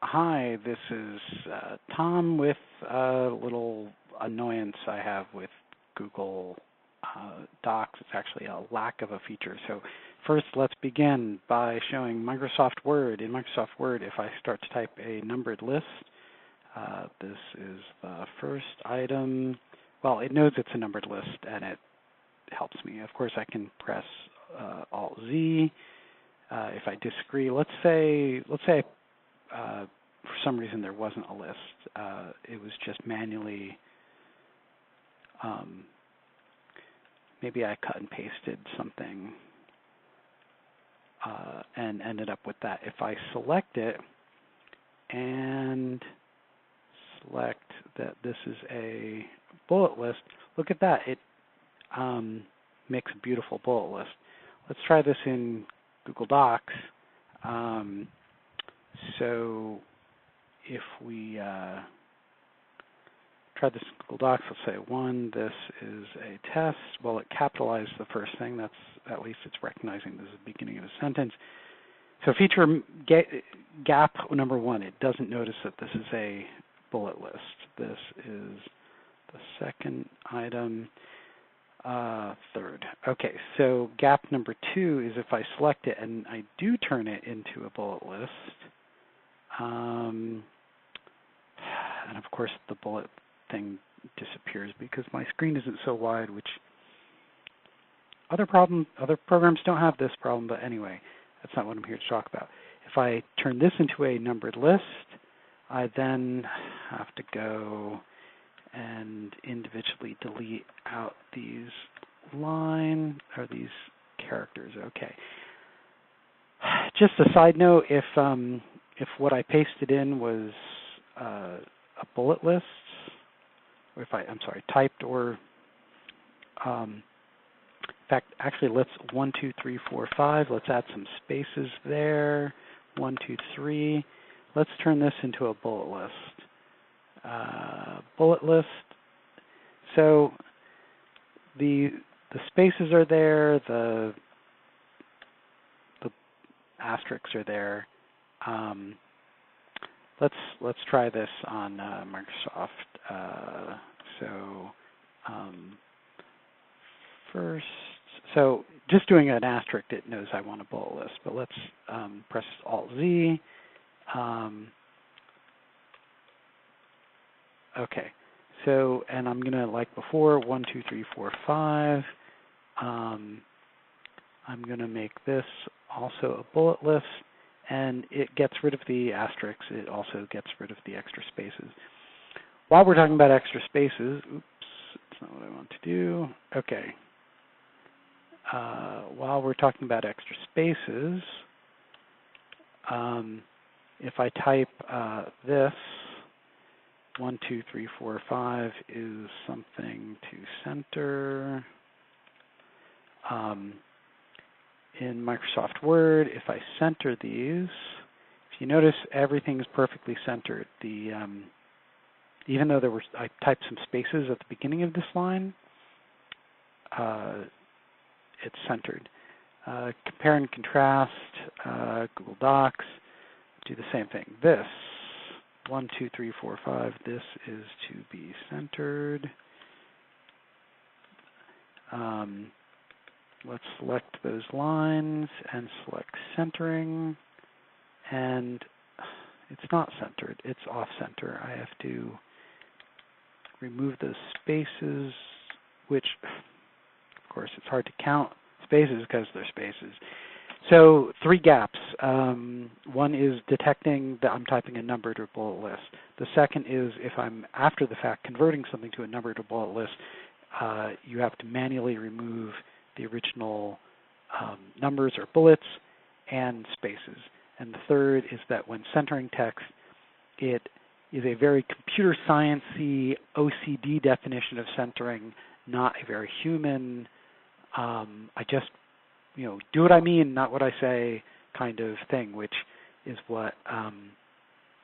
Hi, this is Tom with a little annoyance I have with Google Docs. It's actually a lack of a feature. So first, let's begin by showing Microsoft Word. In Microsoft Word, if I start to type a numbered list, this is the first item. Well, it knows it's a numbered list, and it helps me. Of course, I can press Alt-Z. If I disagree, let's say for some reason there wasn't a list. It was just manually, maybe I cut and pasted something and ended up with that. If I select it and select that this is a bullet list, look at that. It makes a beautiful bullet list. Let's try this in Google Docs. So if we try this in Google Docs, let's say 1, this is a test. Well, it capitalized the first thing. That's, at least it's recognizing this is the beginning of a sentence. So feature gap number 1, it doesn't notice that this is a bullet list. This is the second item. Third. Okay, so gap number 2 is if I select it and I do turn it into a bullet list, and of course the bullet thing disappears because my screen isn't so wide, which other programs don't have this problem, but anyway, that's not what I'm here to talk about. If I turn this into a numbered list, I then have to go and individually delete out these these characters. Okay. Just a side note, if what I pasted in was a bullet list, or if I'm sorry, typed or in fact, actually, let's 1, 2, 3, 4, 5. Let's add some spaces there. 1, 2, 3. Let's turn this into a bullet list. Bullet list. So the spaces are there, the asterisks are there. Let's try this on Microsoft. First, so just doing an asterisk, it knows I want a bullet list. But let's press Alt-Z. Okay, so, and I'm going to, like before, 1, 2, 3, 4, 5. I'm going to make this also a bullet list, and it gets rid of the asterisks. It also gets rid of the extra spaces. While we're talking about extra spaces, oops, that's not what I want to do. Okay. While we're talking about extra spaces, if I type this, 1, 2, 3, 4, 5 is something to center. In Microsoft Word, if I center these, if you notice everything is perfectly centered. Even though I typed some spaces at the beginning of this line, it's centered. Compare and contrast, Google Docs, do the same thing. This, 1, 2, 3, 4, 5, this is to be centered. Let's select those lines and select centering, and it's not centered, it's off center. I have to remove those spaces, which, of course, it's hard to count spaces because they're spaces. So 3 gaps. One is detecting that I'm typing a numbered or bullet list. The second is if I'm, after the fact, converting something to a numbered or bullet list, you have to manually remove the original numbers or bullets and spaces. And the third is that when centering text, it is a very computer science-y OCD definition of centering, not a very human, I just do what I mean, not what I say kind of thing, which is what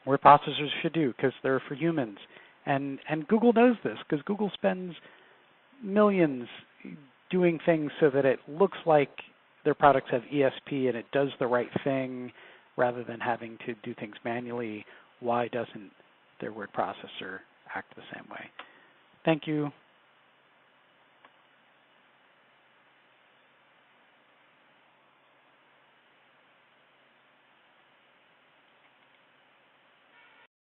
word processors should do because they're for humans. And Google knows this because Google spends millions doing things so that it looks like their products have ESP and it does the right thing rather than having to do things manually why doesn't their word processor act the same way? Thank you.